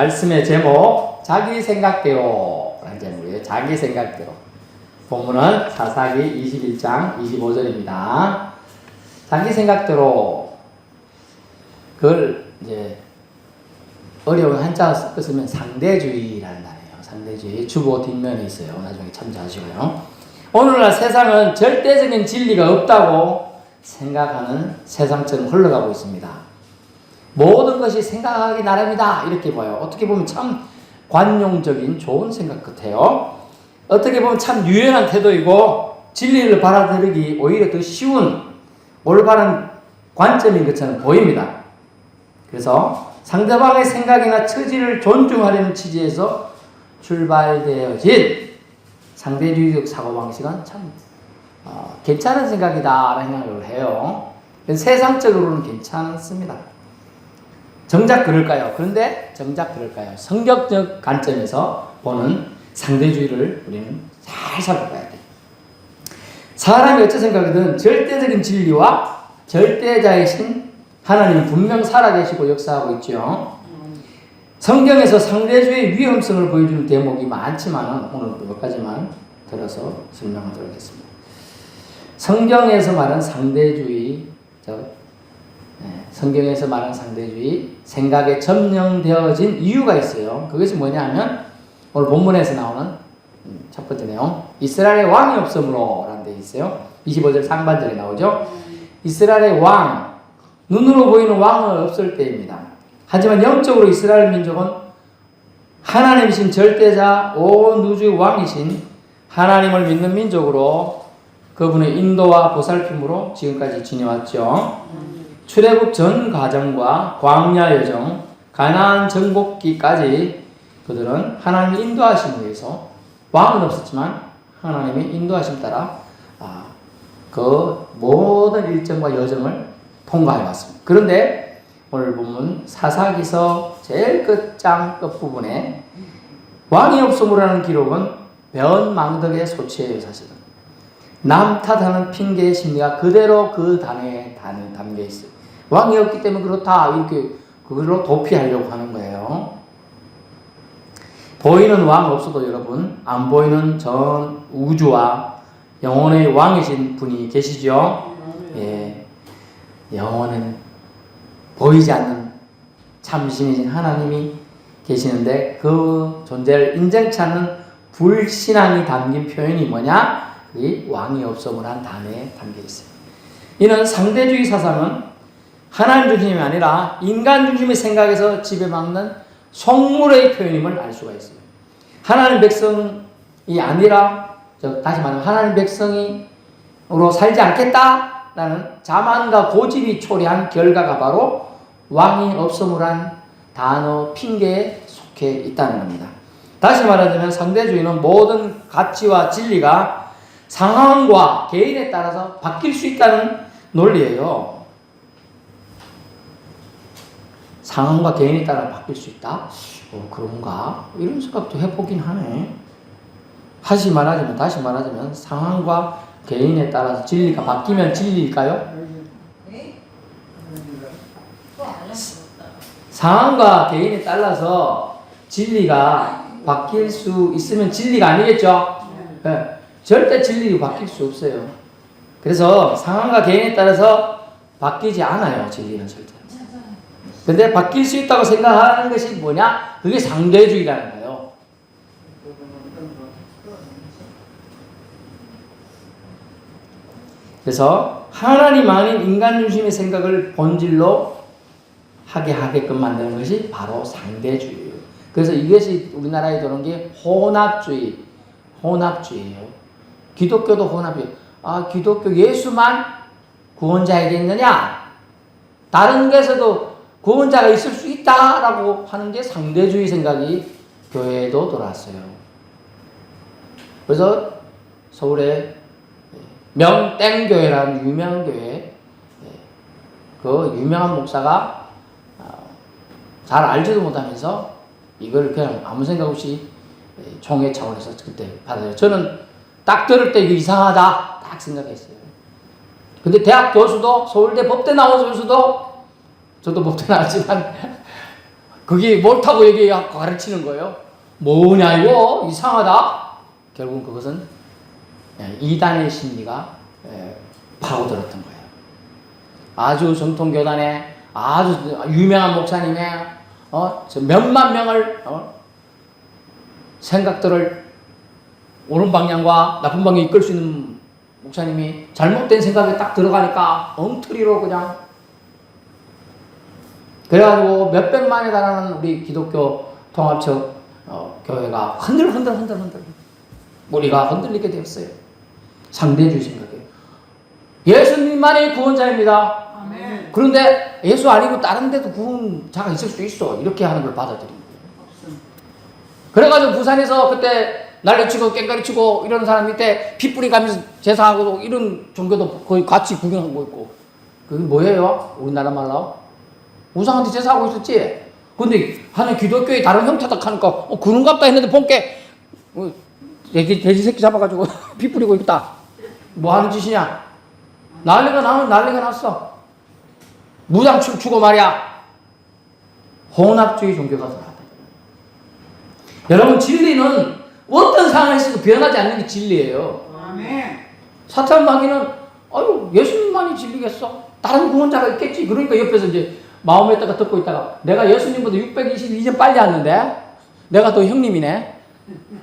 말씀의 제목 자기 생각대로 라는 제목이에요. 자기 생각대로. 본문은 사사기 21장 25절입니다. 자기 생각대로 그걸 이제 어려운 한자로 쓰면 상대주의라는 단어예요. 상대주의 주보 뒷면에 있어요. 나중에 참조하시고요. 오늘날 세상은 절대적인 진리가 없다고 생각하는 세상처럼 흘러가고 있습니다. 모든 것이 생각하기 나름이다 이렇게 봐요. 어떻게 보면 참 관용적인 좋은 생각 같아요. 어떻게 보면 참 유연한 태도이고 진리를 받아들이기 오히려 더 쉬운 올바른 관점인 것처럼 보입니다. 그래서 상대방의 생각이나 처지를 존중하려는 취지에서 출발되어진 상대주의적 사고방식은 참 괜찮은 생각이다 라는 생각을 해요. 세상적으로는 괜찮습니다. 정작 그럴까요? 그런데 정작 그럴까요? 성격적 관점에서 보는 상대주의를 우리는 잘 살펴봐야 돼요. 사람이 어찌 생각하든 절대적인 진리와 절대자이신 하나님은 분명 살아계시고 역사하고 있죠. 성경에서 상대주의의 위험성을 보여주는 대목이 많지만 오늘 몇 가지만 들어서 설명하도록 하겠습니다. 성경에서 말하는 상대주의, 성경에서 말하는 상대주의, 생각에 점령되어진 이유가 있어요. 그것이 뭐냐 하면 오늘 본문에서 나오는 첫 번째 내용, 이스라엘의 왕이 없으므로 라는 데 있어요. 25절 상반절에 나오죠. 이스라엘의 왕, 눈으로 보이는 왕은 없을 때입니다. 하지만 영적으로 이스라엘 민족은 하나님이신 절대자 온 우주의 왕이신 하나님을 믿는 민족으로 그분의 인도와 보살핌으로 지금까지 지내왔죠. 출애굽 전 과정과 광야 여정, 가나안 정복기까지 그들은 하나님의 인도하심에 의해서 왕은 없었지만 하나님의 인도하심 따라 그 모든 일정과 여정을 통과해 왔습니다. 그런데 오늘 보면 사사기서 제일 끝장 끝부분에 왕이 없음으로라는 기록은 변망덕의 소치예요. 사실은 남 탓하는 핑계의 심리가 그대로 그 단어에 담겨 있어요. 왕이 없기 때문에 그렇다 이렇게 그걸로 도피하려고 하는 거예요. 보이는 왕 없어도 여러분 안 보이는 전 우주와 영혼의 왕이신 분이 계시죠. 예, 영혼은 보이지 않는 참신이신 하나님이 계시는데 그 존재를 인정치 않는 불신앙이 담긴 표현이 뭐냐? 이 왕이 없음이란 단어에 담겨 있어요. 이는 상대주의 사상은 하나님 중심이 아니라 인간 중심의 생각에서 지배받는 속물의 표현임을 알 수가 있어요. 하나님 백성이 아니라 다시 말하면 하나님 백성으로 살지 않겠다라는 자만과 고집이 초래한 결과가 바로 왕이 없음이란 단어 핑계에 속해 있다는 겁니다. 다시 말하자면 상대주의는 모든 가치와 진리가 상황과 개인에 따라서 바뀔 수 있다는 논리예요. 상황과 개인에 따라 바뀔 수 있다? 그런가? 이런 생각도 해보긴 하네. 다시 말하자면 상황과 개인에 따라서 진리가 바뀌면 진리일까요? 상황과 개인에 따라서 진리가 바뀔 수 있으면 진리가 아니겠죠? 네. 절대 진리가 바뀔 수 없어요. 그래서 상황과 개인에 따라서 바뀌지 않아요. 진리는 절대. 근데 바뀔 수 있다고 생각하는 것이 뭐냐? 그게 상대주의라는 거예요. 그래서 하나님 아닌 인간 중심의 생각을 본질로 하게 하게끔 만드는 것이 바로 상대주의예요. 그래서 이것이 우리나라에 들어온 게 혼합주의예요. 기독교도 혼합이에요. 기독교 예수만 구원자이겠느냐? 다른 데서도 구원자가 있을 수 있다라고 하는 게 상대주의 생각이 교회에도 돌아왔어요. 그래서 서울에 명땡교회라는 유명한 교회, 그 유명한 목사가 잘 알지도 못하면서 이걸 그냥 아무 생각 없이 총회 차원에서 그때 받아요. 저는 딱 들을 때 이거 이상하다 딱 생각했어요. 근데 대학 교수도 서울대 법대 나온 교수도 저도 법대 나왔지만 그게 옳다고 얘기하고 가르치는 거예요. 뭐냐 이거 이상하다. 결국은 그것은 이단의 심리가 파고들었던 거예요. 아주 정통교단의 아주 유명한 목사님의 몇만 명을 생각들을 옳은 방향과 나쁜 방향에 이끌 수 있는 목사님이 잘못된 생각에 딱 들어가니까 엉터리로 그냥 그래가지고 몇백만에 달하는 우리 기독교 통합적 교회가 흔들 우리가 흔들리게 되었어요. 상대주의 생각이에요. 예수님만이 구원자입니다. 아멘. 그런데 예수 아니고 다른 데도 구원자가 있을 수 있어. 이렇게 하는 걸 받아들인 거예요. 그래가지고 부산에서 그때 난리치고 깽가리치고 이런 사람 밑에 피 뿌리가면서 제사하고 이런 종교도 거의 같이 구경하고 있고. 그게 뭐예요? 우리나라 말로 우상한테 제사하고 있었지. 근데 하는 기독교의 다른 형태다 하니까 그런갑다 했는데 본게 돼지 새끼 잡아가지고 피 뿌리고 있다. 뭐 하는 짓이냐? 난리가 났어. 무장 춤추고 말이야. 혼합주의 종교가 들어왔다. 여러분 진리는 어떤 상황에서도 변하지 않는 게 진리예요. 아멘. 사탄 마귀는 아유 예수님만이 진리겠어? 다른 구원자가 있겠지. 그러니까 옆에서 이제 마음에다가 듣고 있다가 내가 예수님보다 622년 빨리 왔는데 내가 더 형님이네.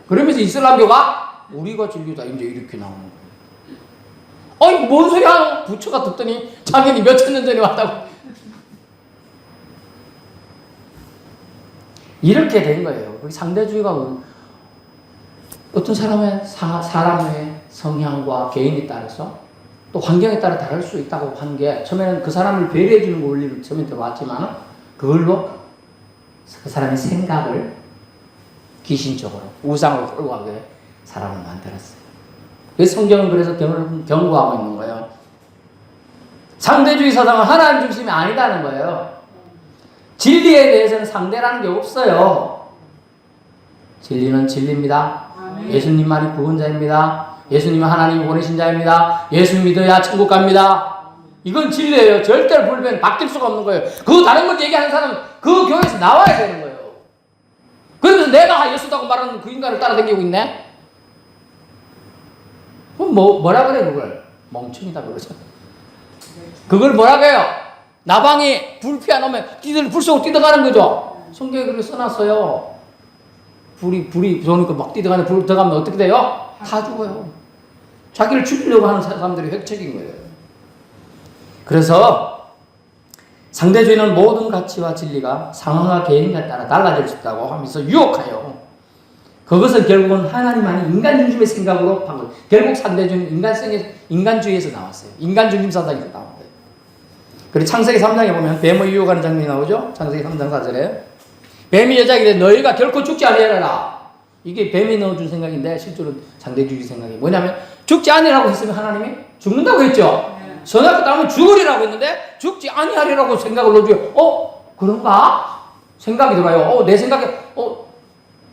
그러면서 이슬람교가 우리가 진리다 이제 이렇게 나오는 거예요. 아니 뭔 소리야? 부처가 듣더니 자기는 몇천 년 전에 왔다고. 이렇게 된 거예요. 상대주의가 어떤 사람의 성향과 개인에 따라서 또 환경에 따라 다를 수 있다고 하는 게 처음에는 그 사람을 배려해 주는 원리를 처음에 들어왔지만 그걸로 그 사람의 생각을 귀신적으로 우상으로 끌고 가게 사람을 만들었어요. 그래서 성경은 그래서 경고하고 있는 거예요. 상대주의 사상은 하나님 중심이 아니다는 거예요. 진리에 대해서는 상대라는 게 없어요. 진리는 진리입니다. 아멘. 예수님만이 구원자입니다. 예수님은 하나님이 보내신 자입니다. 예수 믿어야 천국 갑니다. 이건 진리예요. 절대로 바뀔 수가 없는 거예요. 그 다른 것 얘기하는 사람은 그 교회에서 나와야 되는 거예요. 그러면서 내가 예수다고 말하는 그 인간을 따라다니고 있네? 그럼 뭐라 그래 그걸? 멍청이다 그러죠. 그걸 뭐라 그래요? 나방이 불 피워놓으면 불 쏘고 뛰어가는 거죠. 성경에 그렇게 써놨어요. 불이 들어오니까 막 뛰어가는 불 들어가면 어떻게 돼요? 다 죽어요. 자기를 죽이려고 하는 사람들이 획책인 거예요. 그래서 상대주의는 모든 가치와 진리가 상황과 개인에 따라 달라질 수 있다고 하면서 유혹하여 그것은 결국은 하나님만이 인간 중심의 생각으로 바꿔. 결국 상대주의는 인간주의에서 나왔어요. 인간 중심 사상에서 나온 거예요. 그리고 창세기 3장에 보면 뱀의 유혹하는 장면이 나오죠. 창세기 3장 4절에 뱀이 여자에게 너희가 결코 죽지 아니하리라. 이게 뱀이 넣어준 생각인데 실제로 상대주의 생각이 뭐냐면 죽지 아니라고 했으면 하나님이 죽는다고 했죠. 선악과 따르면 죽으리라고 했는데 죽지 아니하리라고 생각을 넣어줘요. 그런가? 생각이 들어요. 내 생각에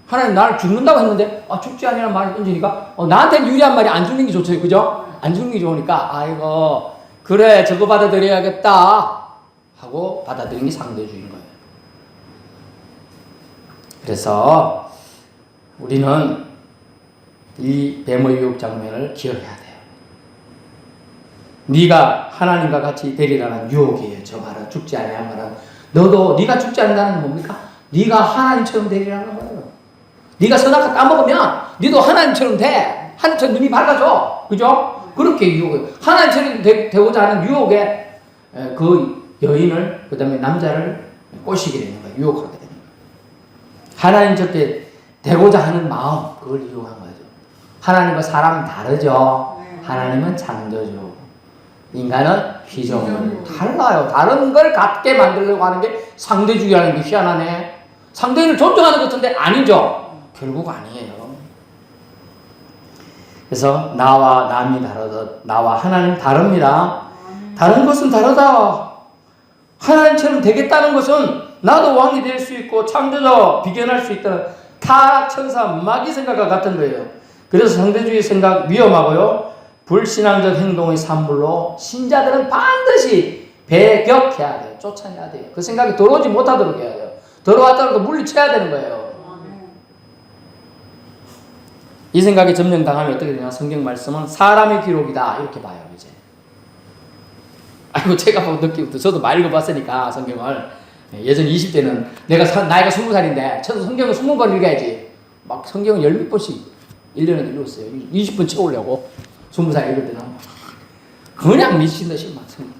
하나님 나를 죽는다고 했는데 죽지 아니라는 말을 던지니까 나한테는 유리한 말이 안 죽는 게 좋죠. 그죠? 안 죽는 게 좋으니까 아이고 그래 저거 받아들여야겠다 하고 받아들이는 게 상대주의인 거예요. 그래서 우리는 이 뱀의 유혹 장면을 기억해야 돼요. 네가 하나님과 같이 되리라는 유혹이에요. 저 말은 죽지 아니한 말은 너도 네가 죽지 않는다는 건 뭡니까? 네가 하나님처럼 되리라는 거예요. 네가 선악과 따먹으면 네도 하나님처럼 돼. 하나님처럼 눈이 밝아져. 그죠? 그렇게 유혹해요. 하나님처럼 되고자 하는 유혹에 그 여인을 그 다음에 남자를 꼬시게 되는 거예요. 유혹하게 되는 거예요. 하나님 저때 되고자 하는 마음 그걸 이용한 거죠. 하나님과 사람은 다르죠. 하나님은 창조주, 인간은 피조물. 달라요. 다른 걸 갖게 만들려고 하는 게 상대주의라는 게 희한하네. 상대를 존중하는 것 같은데 아니죠. 결국 아니에요. 그래서 나와 남이 다르듯 나와 하나님 다릅니다. 다른 것은 다르다. 하나님처럼 되겠다는 것은 나도 왕이 될 수 있고 창조자 비견할 수 있다는 타락 천사 마귀 생각과 같은 거예요. 그래서 상대주의 생각 위험하고요. 불신앙적 행동의 산물로 신자들은 반드시 배격해야 돼요. 쫓아내야 돼요. 그 생각이 들어오지 못하도록 해야 돼요. 들어왔다고 물리쳐야 되는 거예요. 이 생각에 점령당하면 어떻게 되냐? 성경 말씀은 사람의 기록이다 이렇게 봐요. 이제 아이고 제가 뭐 느끼고 저도 많이 읽어봤으니까 성경을 예전 20대는 나이가 20살인데 저도 성경을 20번 읽어야지 막 성경을 10몇 번씩 1년에 읽었어요. 20분 채우려고 20살 읽을 때는 그냥 미친 듯이 막 성경.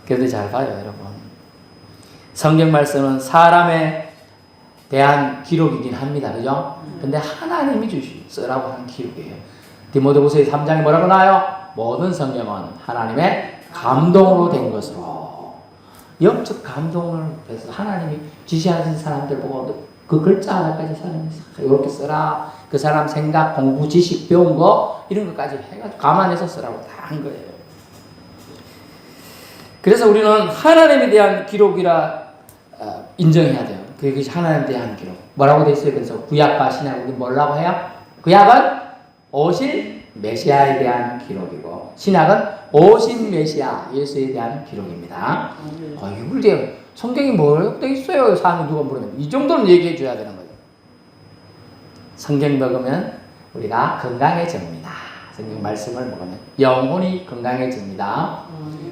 그래도 잘 봐요 여러분. 성경 말씀은 사람의 대한 기록이긴 합니다. 그죠? 근데 하나님이 쓰라고 하는 기록이에요. 디모데후서 3장에 뭐라고 나와요? 모든 성경은 하나님의 감동으로 된 것으로. 영적 감동을 해서 하나님이 지시하신 사람들 보고 그 글자 하나까지 사람이 이렇게 써라. 그 사람 생각, 공부, 지식, 배운 거 이런 것까지 해가지고 감안해서 쓰라고 다 한 거예요. 그래서 우리는 하나님에 대한 기록이라 인정해야 돼요. 그것이 하나님에 대한 기록. 뭐라고 되어 있어요? 그래서 구약과 신약 우리 뭐라고 해요? 구약은 오실 메시아에 대한 기록이고 신약은 오신 메시아 예수에 대한 기록입니다. 이걸 성경이 뭐라고 되어 있어요? 사람이 누가 물으면 이 정도는 얘기해 줘야 되는 거예요. 성경 먹으면 우리가 건강해집니다. 성경 말씀을 먹으면 영혼이 건강해집니다.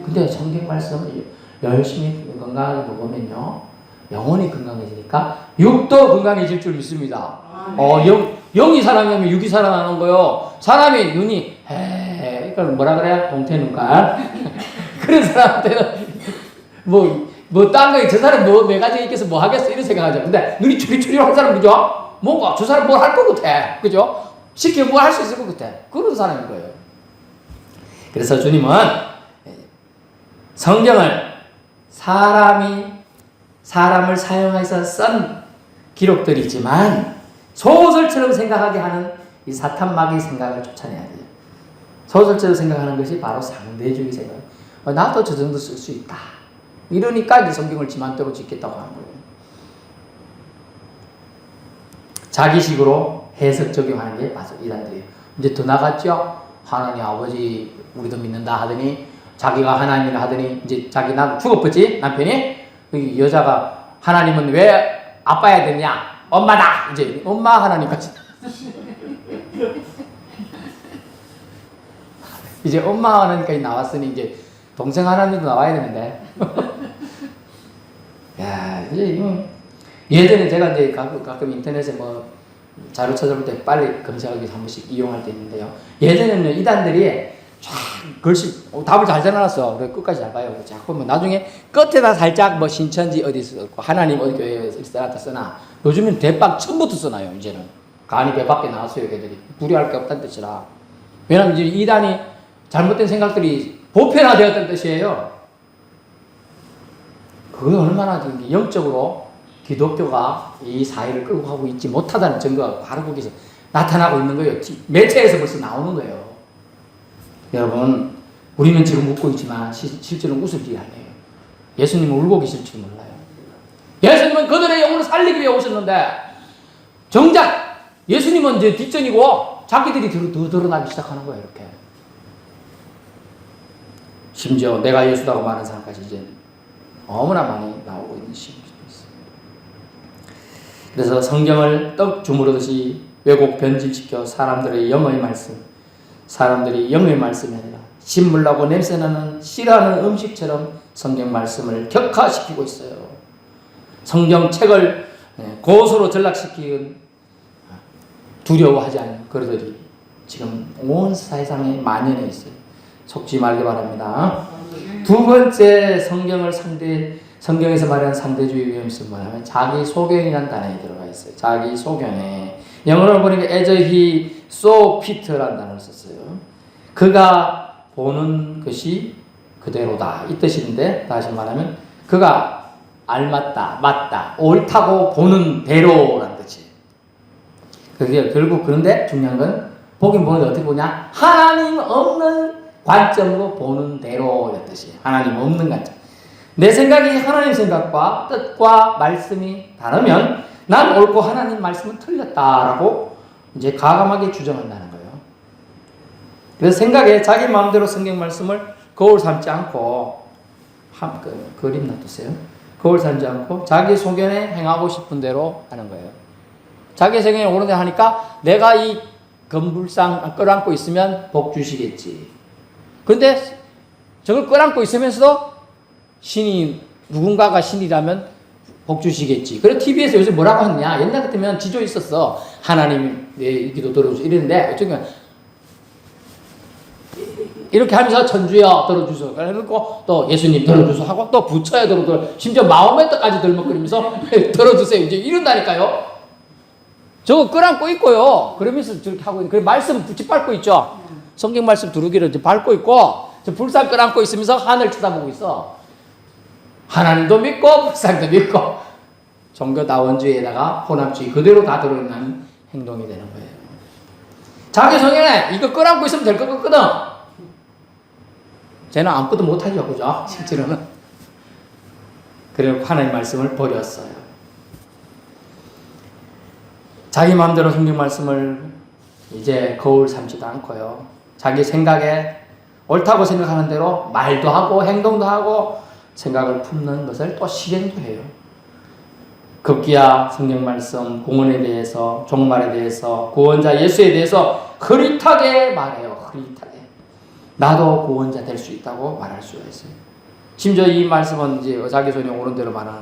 근데 성경 말씀을 열심히 건강하게 먹으면요 영혼이 건강해지니까 육도 건강해질 줄 믿습니다. 영이 살아나면 육이 살아나는 거요. 사람이 눈이 이걸 뭐라 그래요? 동태눈깔. 그런 사람한테는 딴 거에 저 사람 몇 가지 있겠어 뭐 하겠어 이런 생각하죠. 근데 눈이 추리추리한 사람 그죠? 뭔가 저 사람 뭘 할 것 같아. 그죠? 시키면 뭘 할 수 있을 것 같아. 그런 사람인 거예요. 그래서 주님은 성경을 사람을 사용해서 쓴 기록들이지만 소설처럼 생각하게 하는 이 사탄 마귀의 생각을 쫓아내야 돼요. 소설처럼 생각하는 것이 바로 상대주의 생각. 나도 저 정도 쓸 수 있다. 이러니까 이제 성경을 지맘대로 짓겠다고 하는 거예요. 자기식으로 해석 적용하는 게 맞아 이단들이에요. 이제 더 나갔죠. 하나님 아버지 우리도 믿는다 하더니 자기가 하나님이라 하더니 이제 자기 남 죽어버지 남편이 이 여자가 하나님은 왜 아빠야 되냐? 엄마다! 이제 엄마 하나님까지. 이제 엄마 하나님까지 나왔으니 이제 동생 하나님도 나와야 되는데. 야, 이제 예전에 제가 이제 가끔 인터넷에 뭐 자료 찾아볼 때 빨리 검색하기 한 번씩 이용할 때 있는데요. 예전에는 이단들이 쫙 글씨 답을 잘 써놨어. 그래 끝까지 잘 봐요. 자꾸 뭐 나중에 끝에다 살짝 뭐 신천지 어디 썼고 하나님 어디 교회에 써나. 요즘은 대박 처음부터 써놔요. 이제는 간이 배 밖에 나왔어요. 걔들이 불이할 게 없다는 뜻이라. 왜냐면 이제 이단이 잘못된 생각들이 보편화되었다는 뜻이에요. 그게 얼마나 영적으로 기독교가 이 사회를 끌고 가고 있지 못하다는 증거가 바로 거기서 나타나고 있는 거예요. 매체에서 벌써 나오는 거예요. 여러분, 우리는 지금 웃고 있지만 실제로는 웃을 일이 아니에요. 예수님은 울고 계실 줄 몰라요. 예수님은 그들의 영혼을 살리기 위해 오셨는데 정작 예수님은 이제 뒷전이고 자기들이 더 드러나기 시작하는 거예요. 이렇게. 심지어 내가 예수라고 말하는 사람까지 이제 너무나 많이 나오고 있는 시기도 있어요. 그래서 성경을 떡 주무르듯이 왜곡 변질시켜 사람들이 영의 말씀이 아니라 신물나고 냄새나는 싫어하는 음식처럼 성경 말씀을 격화시키고 있어요. 성경책을 고소로 전락시키는 두려워하지 않는 그들이 지금 온 세상에 만연해 있어요. 속지 말기 바랍니다. 두 번째 성경에서 말하는 상대주의 위험성은 뭐냐면 자기 소견이라는 단어에 들어가 있어요. 자기 소견에 영어로 보니까 as he saw Peter라는 단어를 썼어요. 그가 보는 것이 그대로다 이 뜻인데 다시 말하면 그가 알맞다, 맞다, 옳다고 보는 대로라는 뜻이에요. 그게 결국 그런데 중요한 건 보긴 보는데 어떻게 보냐? 하나님 없는 관점으로 보는 대로의 뜻이에요. 하나님 없는 관점. 내 생각이 하나님 생각과 뜻과 말씀이 다르면 난 옳고 하나님 말씀은 틀렸다라고 이제 과감하게 주장한다는 거예요. 그래서 생각에 자기 마음대로 성경 말씀을 거울 삼지 않고 그림 놔두세요. 거울 삼지 않고 자기 소견에 행하고 싶은 대로 하는 거예요. 자기 소견에 오는 대로 하니까 내가 이 건불상 끌어안고 있으면 복 주시겠지. 근데 저걸 끌어안고 있으면서도 누군가가 신이라면 복 주시겠지. 그래 TV에서 요새 뭐라고 하느냐. 옛날 같으면 지조 있었어. 하나님 내 기도 들어주소 이랬는데 어쩌면 이렇게 하면서 천주여 들어주소. 그리고 또 예수님 들어주소 하고 또 부처에 들어주소. 심지어 마호메트까지 들먹거리면서 들어주세요. 이제 이런다니까요. 저거 끌어안고 있고요. 그러면서 저렇게 하고 있는. 그 말씀 짓밟고 있죠. 성경 말씀 두루기를 밟고 있고 저 불상 끌어안고 있으면서 하늘 쳐다보고 있어. 하나님도 믿고 불상도 믿고 종교다원주의에다가 혼합주의 그대로 다 들어있는 행동이 되는 거예요. 자기 성경에 이거 끌어안고 있으면 될 것 같거든. 쟤는 아무것도 못하죠. 그죠? 실제로는. 그리고 하나님 말씀을 버렸어요. 자기 마음대로 성경 말씀을 이제 거울 삼지도 않고요. 자기 생각에 옳다고 생각하는 대로 말도 하고 행동도 하고 생각을 품는 것을 또 실행도 해요. 급기야 성경 말씀, 공헌에 대해서, 종말에 대해서, 구원자 예수에 대해서 흐릿하게 말해요. 흐릿하게. 나도 구원자 될 수 있다고 말할 수가 있어요. 심지어 이 말씀은 이제 자기 손에 오는 대로 말하는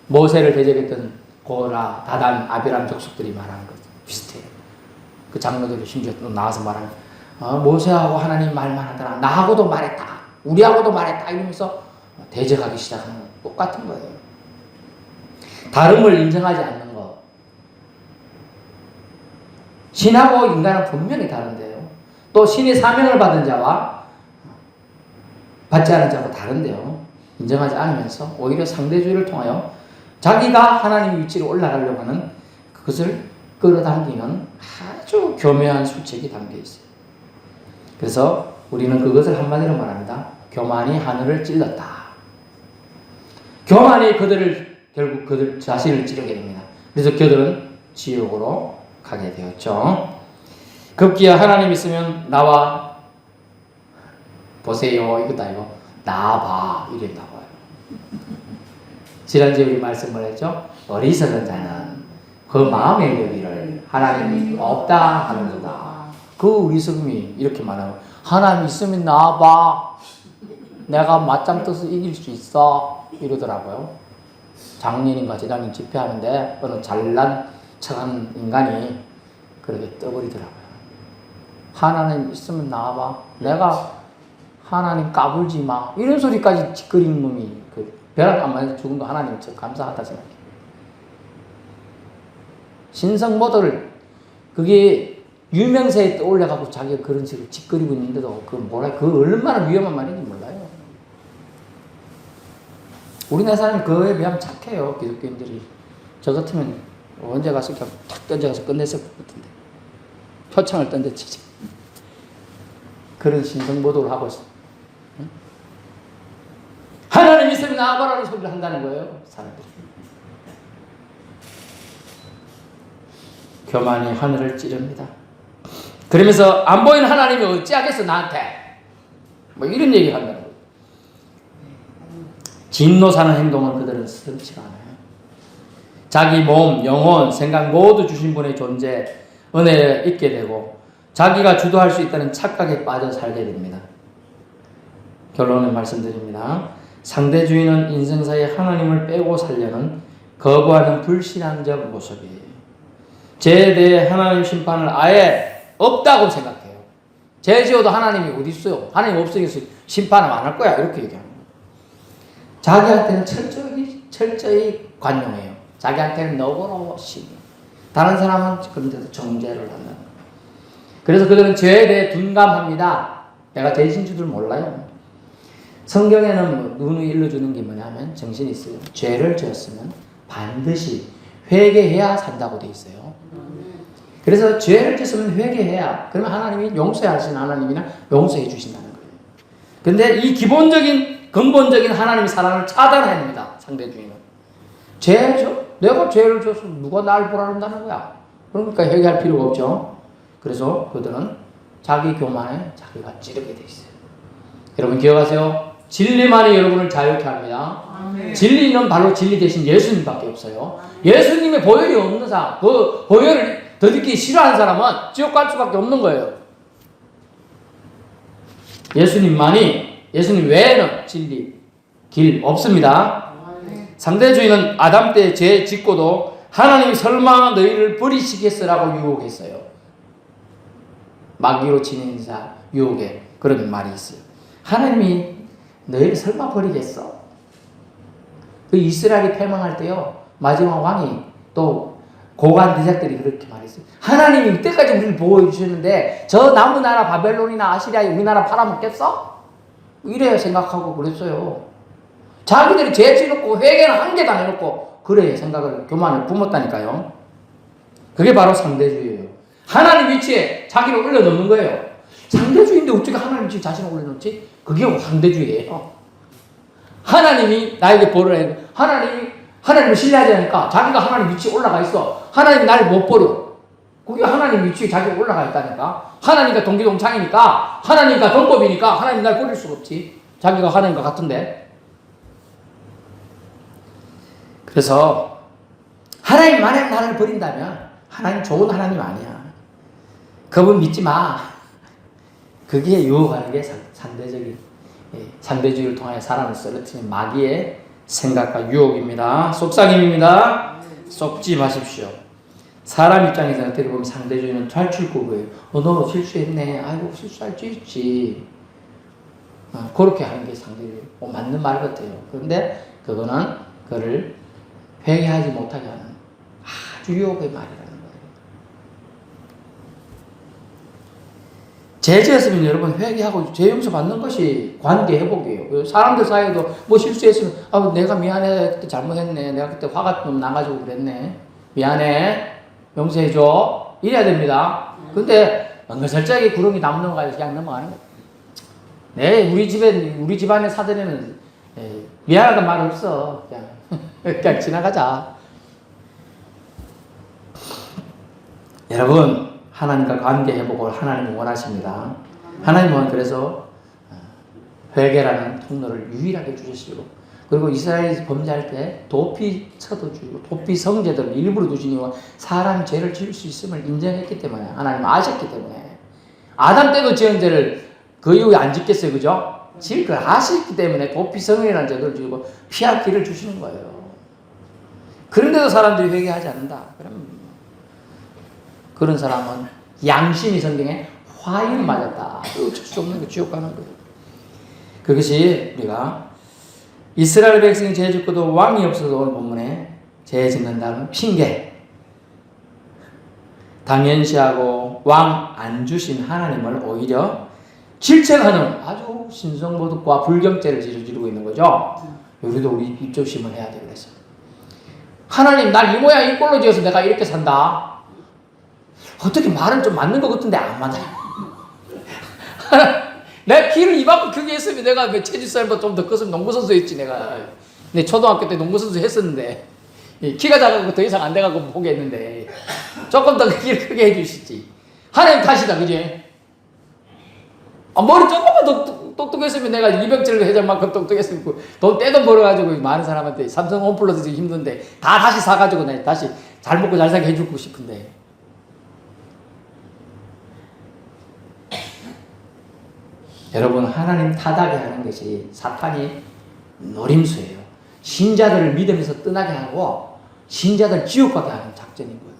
모세를 대적했던 고라, 다단, 아비람 족속들이 말하는 것 비슷해요. 그 장로들이 심지어 또 나와서 말하는 모세하고 하나님 말만 하더라. 나하고도 말했다. 우리하고도 말했다. 이러면서 대적하기 시작하는 거 똑같은 거예요. 다름을 인정하지 않는 것. 신하고 인간은 분명히 다른데요. 또 신의 사명을 받은 자와 받지 않은 자가 다른데요. 인정하지 않으면서 오히려 상대주의를 통하여 자기가 하나님 위치로 올라가려고 하는 그것을 끌어당기는 아주 교묘한 수책이 담겨 있어요. 그래서 우리는 그것을 한마디로 말합니다. 교만이 하늘을 찔렀다. 교만이 결국 그들 자신을 찌르게 됩니다. 그래서 그들은 지옥으로 가게 되었죠. 급기야 하나님 있으면 나와 보세요. 이것도 아니고 나봐 이랬나 봐요. 지난주에 우리 말씀을 했죠. 어리석은 자는 그 마음의 여기를 하나님이 없다 하는 거다. 그 어리석음이 이렇게 말하고 하나님 있으면 나와봐. 내가 맞짱 떠서 이길 수 있어. 이러더라고요. 장로님과 제장님 집회하는데 어느 잘난 척하는 인간이 그렇게 떠버리더라고요. 하나님 있으면 나와봐. 내가 하나님 까불지 마. 이런 소리까지 짓거리는 놈이 그 벼락 안 맞아서 죽은 거 하나님 저 감사하다 생각해. 신성모독을 그게 유명세에 떠올려갖고 자기가 그런 식으로 짓거리고 있는데도 그 얼마나 위험한 말인지 몰라요. 우리나라 사람이 그거에 비하면 착해요. 기독교인들이. 저 같으면 언제 가서 그냥 탁 던져가서 끝냈을 것 같은데. 표창을 던졌지. 그런 신성모독을 하고 있어. 응? 하나님 있으면 나와봐라는 소리를 한다는 거예요. 사람들이. 교만이 하늘을 찌릅니다. 그러면서 안 보이는 하나님이 어찌하겠어 나한테. 뭐 이런 얘기를 한다는 거예요. 진노 사는 행동은 그들은 스럽지가 않아요. 자기 몸, 영혼, 생각 모두 주신 분의 존재, 은혜를 잊게 되고 자기가 주도할 수 있다는 착각에 빠져 살게 됩니다. 결론을 말씀드립니다. 상대주의는 인생사에 하나님을 빼고 살려는 거부하는 불신앙적 모습이에요. 죄에 대해 하나님 심판을 아예 없다고 생각해요. 죄 지어도 하나님이 어디 있어요? 하나님 없으니까 심판을 안 할 거야. 이렇게 얘기합니다. 자기한테는 철저히 관용해요. 자기한테는 너무너무 심해. 다른 사람은 그런데도 정죄를 한다는 거예요. 그래서 그들은 죄에 대해 둔감합니다. 내가 죄진 줄을 몰라요. 성경에는 누누이 일러주는 게 뭐냐면 정신이 있어요. 죄를 지었으면 반드시 회개해야 산다고 돼 있어요. 그래서 죄를 지었으면 회개해야, 그러면 하나님이 용서하시는 하나님이나 용서해 주신다는 거예요. 근데 이 기본적인 근본적인 하나님의 사랑을 차단해야 합니다. 상대주의는. 죄죠. 내가 죄를 져서 누가 날 보라는다는 거야. 그러니까 회개할 필요가 없죠. 그래서 그들은 자기 교만에 자기가 찌르게 돼 있어요. 여러분 기억하세요. 진리만이 여러분을 자유케 합니다. 아멘. 진리는 바로 진리 대신 예수님밖에 없어요. 예수님의 보혈이 없는 사람, 그 보혈을 더듬기 싫어하는 사람은 지옥 갈 수밖에 없는 거예요. 예수님 외에는 진리, 길 없습니다. 상대주의는 아담 때 죄 짓고도 하나님이 설마 너희를 버리시겠으라고 유혹했어요. 마귀로 지닌 자 유혹에 그런 말이 있어요. 하나님이 너희를 설마 버리겠어? 그 이스라엘이 패망할 때요, 마지막 왕이 또 고관 대작들이 그렇게 말했어요. 하나님이 이때까지 우리를 보호해 주셨는데 저 남은 나라 바벨론이나 아시리아에 우리나라 팔아먹겠어? 이래 생각하고 그랬어요. 자기들이 죄 지놓고 회개는 한 개도 안 해놓고 그래 생각을 교만을 뿜었다니까요. 그게 바로 상대주의예요. 하나님 위치에 자기를 올려놓는 거예요. 상대주의인데 어떻게 하나님 위치에 자신을 올려놓지? 그게 상대주의예요. 하나님이 나에게 벌을 해. 하나님을 신뢰하지 않으니까 자기가 하나님 위치에 올라가 있어. 하나님이 나를 못 버려. 그게 하나님 위치에 자기가 올라가 있다니까. 하나님과 동기동창이니까, 하나님과 동법이니까 하나님 날 버릴 수가 없지. 자기가 하나님과 같은데. 그래서 하나님 만약 나를 버린다면 하나님 좋은 하나님 아니야. 그분 믿지 마. 그게 유혹하는 게 상대주의를 통하여 사람을 쓰러뜨리는 마귀의 생각과 유혹입니다. 속삭임입니다. 속지 마십시오. 사람 입장에서 어떻게 보면 상대주의는 탈출구예요. 너 실수했네. 아이고 실수할 수 있지. 그렇게 하는 게 상대주의. 맞는 말 같아요. 그런데 그거는 그를 회개하지 못하게 하는 아주 유혹의 말이라는 거예요. 죄 지었으면 여러분 회개하고 죄 용서 받는 것이 관계 회복이에요. 사람들 사이에도 뭐 실수했으면 내가 미안해, 그때 잘못했네, 내가 그때 화가 좀 나가지고 그랬네, 미안해, 용서해줘, 이래야 됩니다. 근데 은근슬쩍이 구렁이 남 넘어가서 그냥 넘어가는 거예요. 네, 우리 집안의 사돈에는 미안하다는 말 없어. 그냥 지나가자. 여러분, 하나님과 관계 회복을 하나님은 원하십니다. 하나님은 그래서 회개라는 통로를 유일하게 주셨어요. 그리고 이스라엘이 범죄할 때 도피 쳐도 주고 도피 성제들을 일부러 두신 이유가 사람이 죄를 지을 수 있음을 인정했기 때문에, 하나님 아셨기 때문에. 아담 때도 지은 죄를 그 이후에 안 짓겠어요, 그죠? 지을 걸 아셨기 때문에 도피 성이라는 제도를 주고 피할 길을 주시는 거예요. 그런데도 사람들이 회개하지 않는다. 그럼 그런 사람은 양심이 성경에 화인 맞았다. 어쩔 수 없는 거, 지옥 가는 거예요. 그것이 우리가 이스라엘 백성이 죄 짓고도 왕이 없어서 오늘 본문에 죄 짓는다는 핑계, 당연시하고 왕 안 주신 하나님을 오히려 질책하는 아주 신성모독과 불경죄를 지르고 있는 거죠. 여기도 우리 입조심을 해야 돼. 그래서 하나님 날 이 모양 이 꼴로 지어서 내가 이렇게 산다. 어떻게 말은 좀 맞는 것 같은데 안 맞아요. 내 키를 이만큼 크게 했으면 내가 체질살보다 좀 더 컸으면 농구선수 했지. 내가 내 초등학교 때 농구선수 했었는데 키가 작아서 더 이상 안 돼가고 포기했는데 조금 더 키를 크게 해주시지. 하나님 탓이다, 그지? 머리 조금만 더 똑똑했으면 내가 이병철 회장만큼 똑똑했으면 돈 떼돈 벌어가지고 많은 사람한테 삼성 홈플러스 지금 힘든데 다 다시 사가지고 내 다시 잘 먹고 잘 살게 해주고 싶은데. 여러분, 하나님 타닥게 하는 것이 사탄이 노림수예요. 신자들을 믿음에서 떠나게 하고 신자들 지옥 가게 하는 작전인 거예요.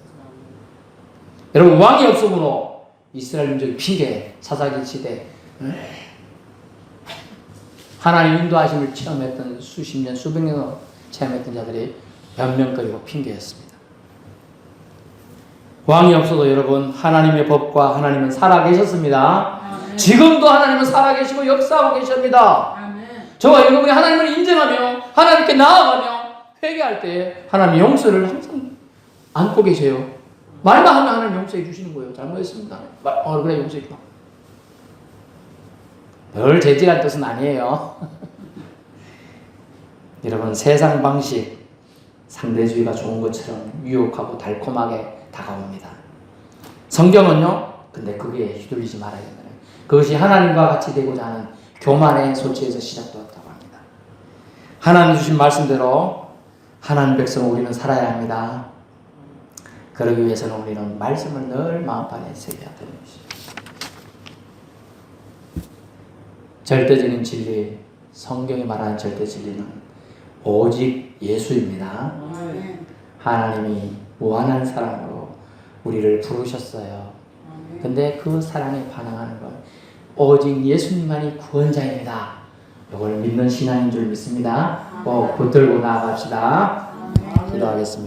여러분, 왕이 없으므로 이스라엘 민족이 핑계, 사사기 시대 하나님 인도하심을 체험했던 수십 년, 수백 년 체험했던 자들이 변명거리고 핑계였습니다. 왕이 없어도 여러분, 하나님의 법과 하나님은 살아계셨습니다. 지금도 하나님은 살아계시고 역사하고 계십니다. 저와 여러분이 하나님을 인정하며 하나님께 나아가며 회개할 때 하나님 용서를 항상 안고 계세요. 말만 하면 하나님 용서해 주시는 거예요. 잘못했습니다. 그래, 용서해 줘. 늘 제지란 뜻은 아니에요. 여러분, 세상 방식, 상대주의가 좋은 것처럼 유혹하고 달콤하게 다가옵니다. 성경은요, 근데 그게 휘둘리지 말아야 된다. 그것이 하나님과 같이 되고자 하는 교만의 소치에서 시작되었다고 합니다. 하나님 주신 말씀대로 하나님 백성 우리는 살아야 합니다. 그러기 위해서는 우리는 말씀을 늘 마음판에 새겨야 되는 것입니다. 절대적인 진리, 성경이 말하는 절대 진리는 오직 예수입니다. 하나님이 무한한 사랑으로 우리를 부르셨어요. 근데 그 사랑에 반응하는 건 오직 예수님만이 구원자입니다. 이걸 믿는 신앙인 줄 믿습니다. 꼭 붙들고 나아갑시다. 기도하겠습니다.